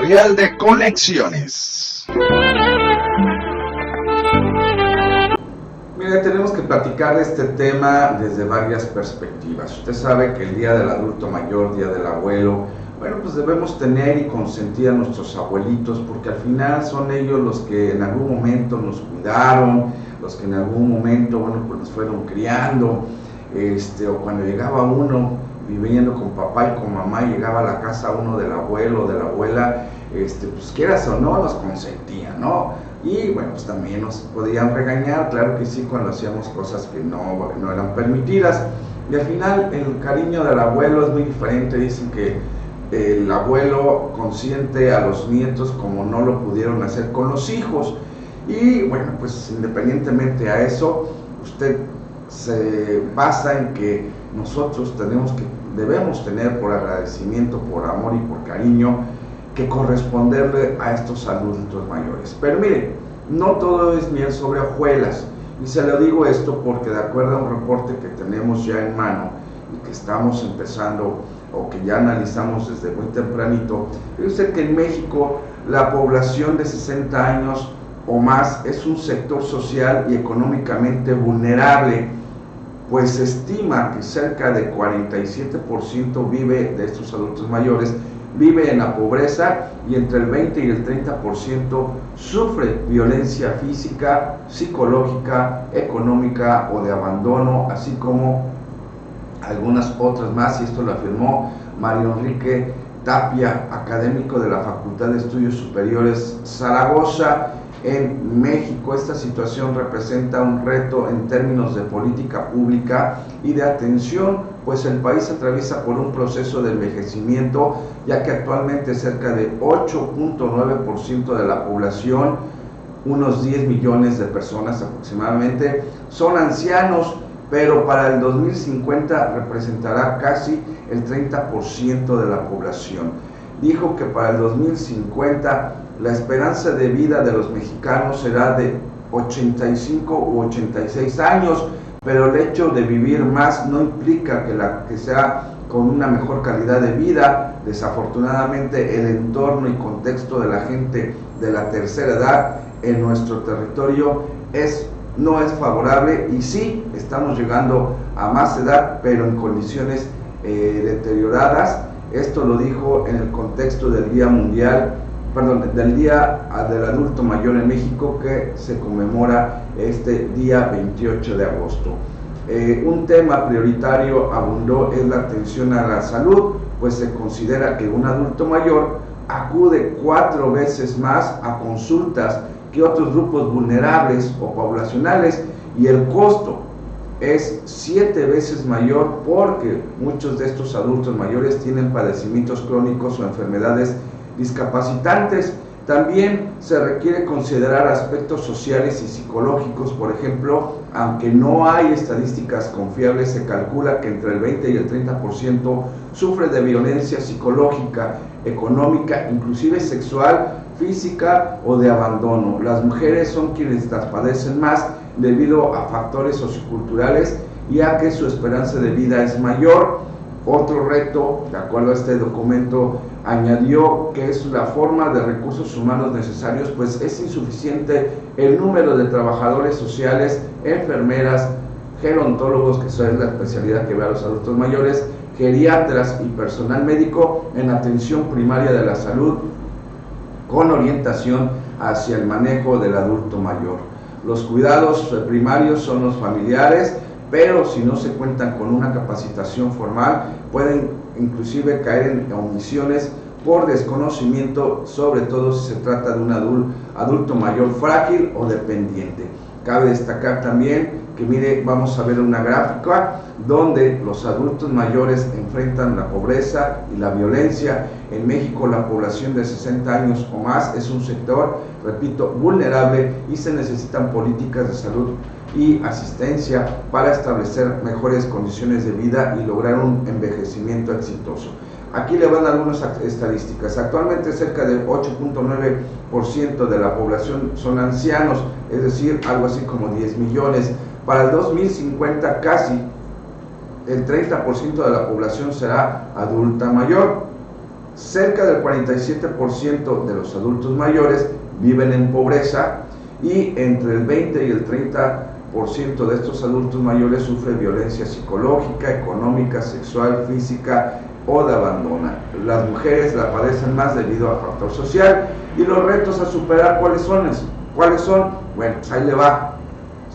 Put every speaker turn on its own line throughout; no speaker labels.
Editorial de Conexiones.
Mire, tenemos que platicar de este tema desde varias perspectivas. Usted sabe que el Día del Adulto Mayor, Día del Abuelo, bueno, pues debemos tener y consentir a nuestros abuelitos, porque al final son ellos los que en algún momento nos cuidaron, los que en algún momento, bueno, pues nos fueron criando, o cuando llegaba uno viviendo con papá y con mamá, llegaba a la casa uno del abuelo o de la abuela, pues quieras o no, nos consentían, ¿no? Y bueno, pues también nos podían regañar, claro que sí, cuando hacíamos cosas que no eran permitidas. Y al final el cariño del abuelo es muy diferente. Dicen que el abuelo consiente a los nietos como no lo pudieron hacer con los hijos. Y bueno, pues independientemente a eso, usted se basa en que nosotros debemos tener, por agradecimiento, por amor y por cariño, que corresponderle a estos adultos mayores. Pero mire, no todo es miel sobre hojuelas, y se lo digo esto porque de acuerdo a un reporte que tenemos ya en mano y que estamos empezando o que ya analizamos desde muy tempranito, ve usted que en México la población de 60 años o más es un sector social y económicamente vulnerable, pues se estima que cerca de 47% de estos adultos mayores vive en la pobreza, y entre el 20 y el 30% sufre violencia física, psicológica, económica o de abandono, así como algunas otras más, y esto lo afirmó Mario Enrique Tapia, académico de la Facultad de Estudios Superiores Zaragoza, en México. Esta situación representa un reto en términos de política pública y de atención, pues el país atraviesa por un proceso de envejecimiento, ya que actualmente cerca de 8.9% de la población, unos 10 millones de personas aproximadamente, son ancianos, pero para el 2050 representará casi el 30% de la población. Dijo que para el 2050 la esperanza de vida de los mexicanos será de 85 u 86 años, pero el hecho de vivir más no implica que sea con una mejor calidad de vida. Desafortunadamente, el entorno y contexto de la gente de la tercera edad en nuestro territorio no es favorable, y sí, estamos llegando a más edad, pero en condiciones deterioradas. Esto lo dijo en el contexto del Día del Adulto Mayor en México, que se conmemora este día 28 de agosto. Un tema prioritario abundó es la atención a la salud, pues se considera que un adulto mayor acude 4 veces más a consultas que otros grupos vulnerables o poblacionales, y el costo es 7 veces mayor porque muchos de estos adultos mayores tienen padecimientos crónicos o enfermedades discapacitantes. También se requiere considerar aspectos sociales y psicológicos. Por ejemplo, aunque no hay estadísticas confiables, se calcula que entre el 20 y el 30% sufre de violencia psicológica, económica, inclusive sexual, física o de abandono. Las mujeres son quienes las padecen más debido a factores socioculturales y a que su esperanza de vida es mayor. Otro reto, de acuerdo a este documento, añadió que es la forma de recursos humanos necesarios, pues es insuficiente el número de trabajadores sociales, enfermeras, gerontólogos, que eso es la especialidad que ve a los adultos mayores, geriatras y personal médico en atención primaria de la salud, con orientación hacia el manejo del adulto mayor. Los cuidados primarios son los familiares, pero si no se cuentan con una capacitación formal, pueden inclusive caer en omisiones por desconocimiento, sobre todo si se trata de un adulto mayor frágil o dependiente. Cabe destacar también que, mire, vamos a ver una gráfica donde los adultos mayores enfrentan la pobreza y la violencia. En México, la población de 60 años o más es un sector, repito, vulnerable, y se necesitan políticas de salud y asistencia para establecer mejores condiciones de vida y lograr un envejecimiento exitoso. Aquí le van algunas estadísticas. Actualmente cerca del 8.9% de la población son ancianos, es decir, algo así como 10 millones. Para el 2050 casi el 30% de la población será adulta mayor. cerca del 47% de los adultos mayores viven en pobreza y entre el 20 y el 30% de estos adultos mayores sufre violencia psicológica, económica, sexual, física o de abandono. Las mujeres la padecen más debido al factor social. Y los retos a superar, ¿cuáles son? Bueno, pues ahí le va.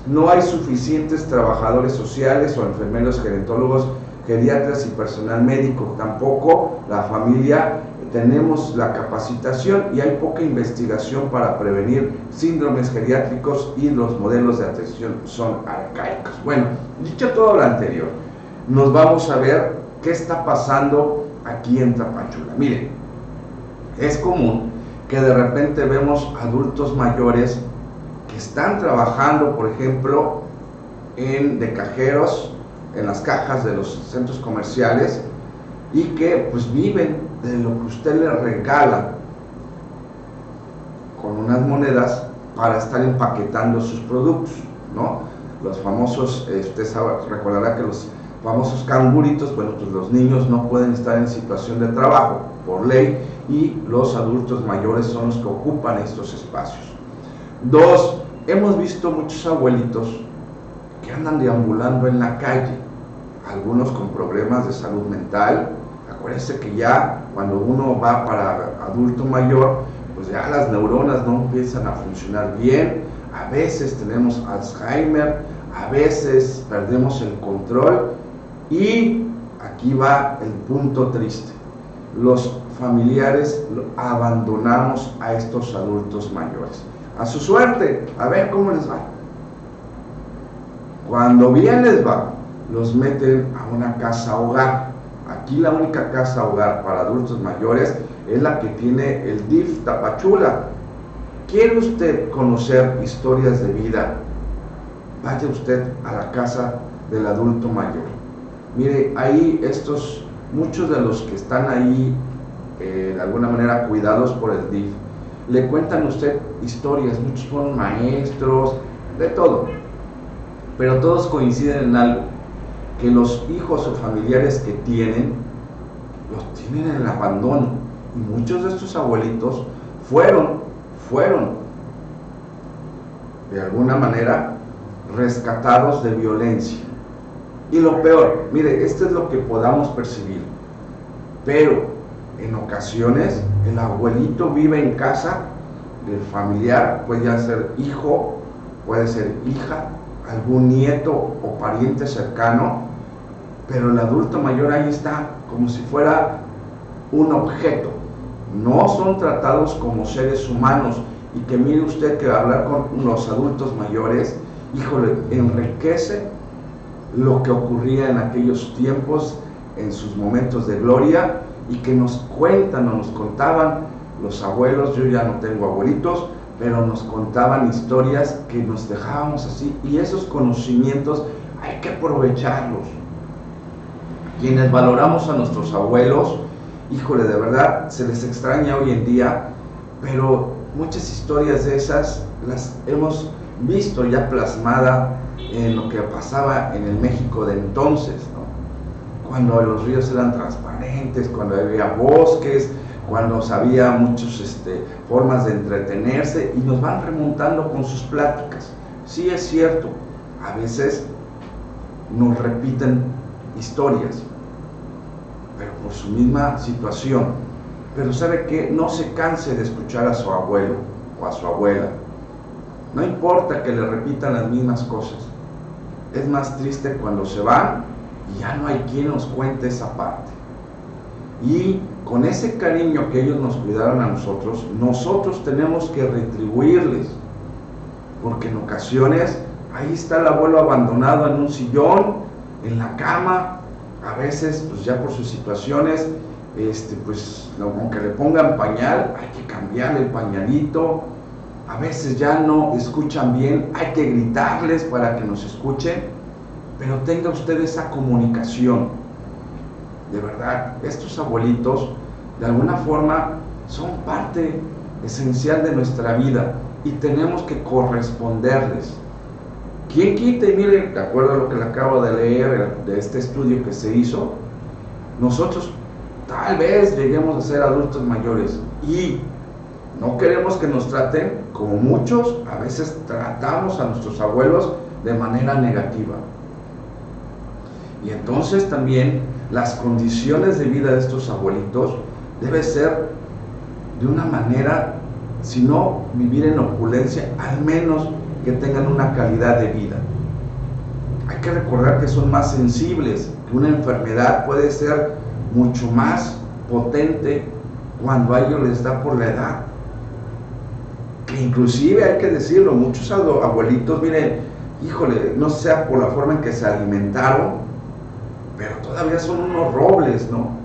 No hay suficientes trabajadores sociales o enfermeros, gerontólogos, geriatras y personal médico. Tampoco la familia tenemos la capacitación y hay poca investigación para prevenir síndromes geriátricos y los modelos de atención son arcaicos. Bueno, dicho todo lo anterior, nos vamos a ver qué está pasando aquí en Tapachula. Miren, es común que de repente vemos adultos mayores que están trabajando, por ejemplo, de cajeros en las cajas de los centros comerciales y que pues viven de lo que usted le regala con unas monedas para estar empaquetando sus productos, ¿no? Los famosos, usted recordará que los famosos canguritos, bueno, pues los niños no pueden estar en situación de trabajo por ley y los adultos mayores son los que ocupan estos espacios. Dos, hemos visto muchos abuelitos que andan deambulando en la calle, algunos con problemas de salud mental. Acuérdense que ya cuando uno va para adulto mayor, pues ya las neuronas no empiezan a funcionar bien, a veces tenemos Alzheimer, a veces perdemos el control y aquí va el punto triste. Los familiares abandonamos a estos adultos mayores. A su suerte, a ver cómo les va. Cuando bien les va, los meten a una casa hogar. Aquí la única casa hogar para adultos mayores es la que tiene el DIF Tapachula. ¿Quiere usted conocer historias de vida? Vaya usted a la casa del adulto mayor. Mire, ahí muchos de los que están ahí, de alguna manera cuidados por el DIF, le cuentan a usted historias, muchos son maestros, de todo, pero todos coinciden en algo, que los hijos o familiares que tienen, los tienen en el abandono, y muchos de estos abuelitos fueron de alguna manera rescatados de violencia. Y lo peor, mire, esto es lo que podamos percibir, pero en ocasiones el abuelito vive en casa del familiar, puede ser hijo, puede ser hija, algún nieto o pariente cercano, pero el adulto mayor ahí está como si fuera un objeto. No son tratados como seres humanos, y que mire usted que hablar con los adultos mayores, híjole, enriquece lo que ocurría en aquellos tiempos, en sus momentos de gloria, y que nos cuentan o nos contaban los abuelos. Yo ya no tengo abuelitos, pero nos contaban historias que nos dejábamos así, y esos conocimientos hay que aprovecharlos. Quienes valoramos a nuestros abuelos, híjole, de verdad se les extraña hoy en día, pero muchas historias de esas las hemos visto ya plasmada en lo que pasaba en el México de entonces, ¿no? Cuando los ríos eran transparentes, cuando había bosques, cuando había muchas formas de entretenerse, y nos van remontando con sus pláticas. Sí, es cierto, a veces nos repiten historias, pero por su misma situación. Pero ¿sabe qué? No se canse de escuchar a su abuelo o a su abuela. No importa que le repitan las mismas cosas. Es más triste cuando se van y ya no hay quien nos cuente esa parte. Y con ese cariño que ellos nos cuidaron a nosotros, nosotros tenemos que retribuirles. Porque en ocasiones ahí está el abuelo abandonado en un sillón, en la cama. A veces, pues ya por sus situaciones, pues aunque le pongan pañal, hay que cambiarle el pañalito. A veces ya no escuchan bien, hay que gritarles para que nos escuchen, pero tenga usted esa comunicación. De verdad, estos abuelitos de alguna forma son parte esencial de nuestra vida y tenemos que corresponderles. ¿Quién quita? Y mire, de acuerdo a lo que le acabo de leer de este estudio que se hizo, nosotros tal vez lleguemos a ser adultos mayores y no queremos que nos traten como muchos a veces tratamos a nuestros abuelos de manera negativa. Y entonces también las condiciones de vida de estos abuelitos debe ser de una manera, si no vivir en opulencia, al menos que tengan una calidad de vida. Hay que recordar que son más sensibles, que una enfermedad puede ser mucho más potente cuando a ellos les da por la edad. Que inclusive hay que decirlo, muchos abuelitos, miren, híjole, no sea por la forma en que se alimentaron, pero todavía son unos robles, ¿no?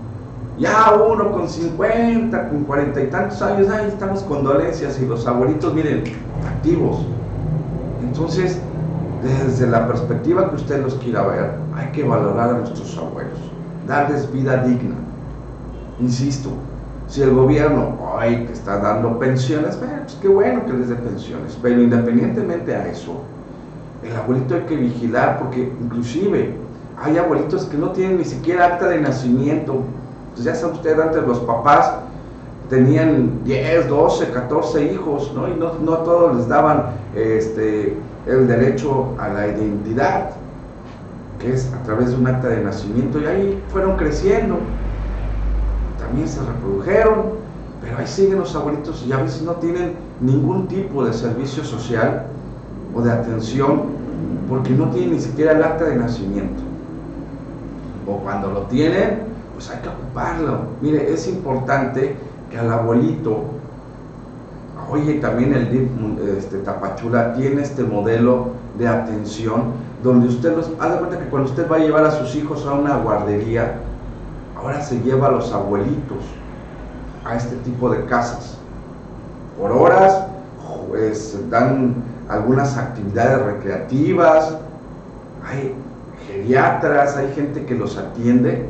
Ya uno con 50, con 40 y tantos años, ahí estamos con dolencias y los abuelitos, miren, activos. Entonces, desde la perspectiva que usted los quiera ver, hay que valorar a nuestros abuelos, darles vida digna. Insisto, si el gobierno hoy que está dando pensiones, pues qué bueno que les dé pensiones, pero independientemente a eso, el abuelito hay que vigilar porque inclusive hay abuelitos que no tienen ni siquiera acta de nacimiento. Pues ya sabe usted, antes los papás tenían 10, 12, 14 hijos, ¿no? Y no todos les daban el derecho a la identidad, que es a través de un acta de nacimiento, y ahí fueron creciendo, también se reprodujeron, pero ahí siguen los abuelitos y a veces no tienen ningún tipo de servicio social o de atención porque no tienen ni siquiera el acta de nacimiento. O cuando lo tienen, pues hay que ocuparlo. Mire, es importante que al abuelito, oye, también el DIF Tapachula tiene este modelo de atención donde usted haz de cuenta que cuando usted va a llevar a sus hijos a una guardería, ahora se lleva a los abuelitos a este tipo de casas. Por horas, pues dan algunas actividades recreativas, hay geriatras, hay gente que los atiende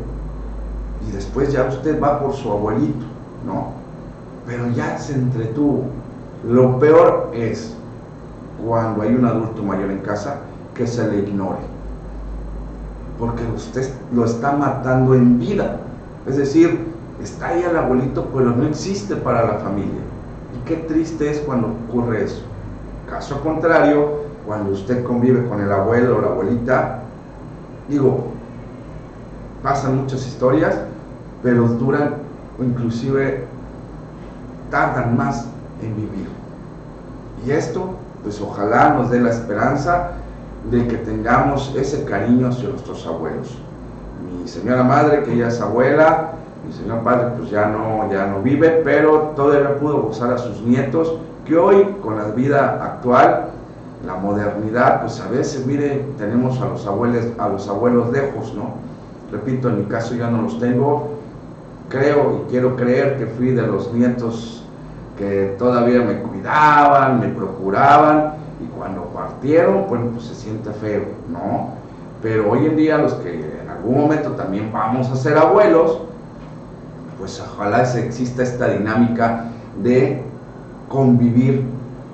y después ya usted va por su abuelito, ¿no? Pero ya se entretuvo. Lo peor es cuando hay un adulto mayor en casa que se le ignore, porque usted lo está matando en vida. Es decir, está ahí el abuelito, pero no existe para la familia. Y qué triste es cuando ocurre eso. Caso contrario, cuando usted convive con el abuelo o la abuelita, digo, pasan muchas historias, pero duran o inclusive tardan más en vivir. Y esto, pues ojalá nos dé la esperanza de que tengamos ese cariño hacia nuestros abuelos. Mi señora madre, que ella es abuela, mi señor padre pues ya no vive, pero todavía pudo gozar a sus nietos, que hoy con la vida actual, la modernidad, pues a veces, mire, tenemos a los abuelos lejos, ¿no? Repito, en mi caso ya no los tengo, creo y quiero creer que fui de los nietos que todavía me cuidaban, me procuraban, y cuando partieron, bueno, pues se siente feo, ¿no? Pero hoy en día los que en algún momento también vamos a ser abuelos, pues ojalá exista esta dinámica de convivir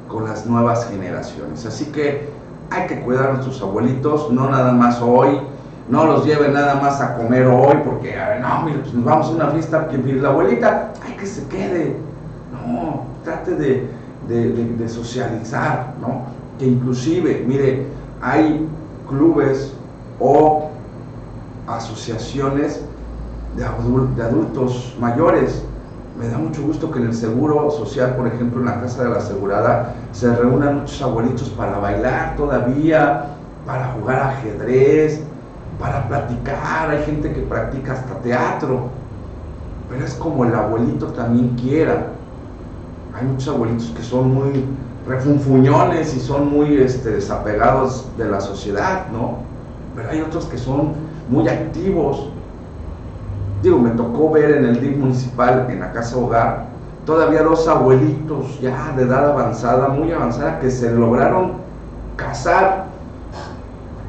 con las nuevas generaciones. Así que hay que cuidar a nuestros abuelitos, no nada más hoy, no los lleven nada más a comer hoy, porque, no, mire, pues nos vamos a una fiesta, que la abuelita, hay que se quede, no, trate de socializar, ¿no? Que inclusive, mire, hay clubes o asociaciones de adultos mayores. Me da mucho gusto que en el Seguro Social, por ejemplo, en la Casa de la Asegurada, se reúnan muchos abuelitos para bailar todavía, para jugar ajedrez, para platicar. Hay gente que practica hasta teatro, pero es como el abuelito también quiera. Hay muchos abuelitos que son muy refunfuñones y son muy desapegados de la sociedad, ¿no? Pero hay otros que son muy activos. Digo, me tocó ver en el DIF municipal, en la casa hogar, todavía 2 abuelitos ya de edad avanzada, muy avanzada, que se lograron casar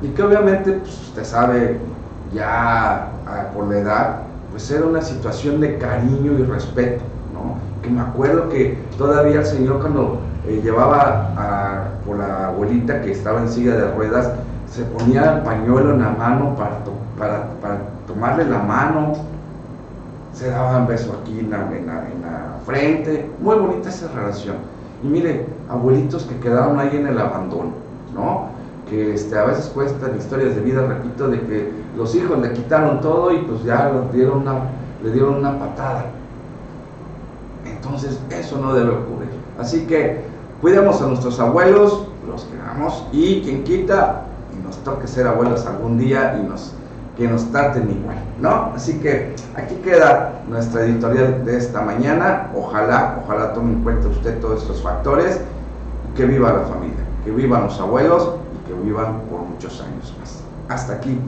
y que obviamente, pues usted sabe, ya por la edad, pues era una situación de cariño y respeto, ¿no? Que me acuerdo que todavía el señor cuando llevaba por la abuelita que estaba en silla de ruedas, se ponía el pañuelo en la mano para tomarle la mano. se daban beso aquí en la frente, muy bonita esa relación. Y mire, abuelitos que quedaron ahí en el abandono, ¿no? Que a veces cuentan historias de vida, repito, de que los hijos le quitaron todo y pues ya le dieron una patada. Entonces eso no debe ocurrir. Así que cuidemos a nuestros abuelos, los queramos, y quien quita y nos toque ser abuelos algún día y que nos traten igual, ¿no? Así que aquí queda nuestra editorial de esta mañana. Ojalá tome en cuenta usted todos estos factores y que viva la familia, que vivan los abuelos y que vivan por muchos años más. Hasta aquí.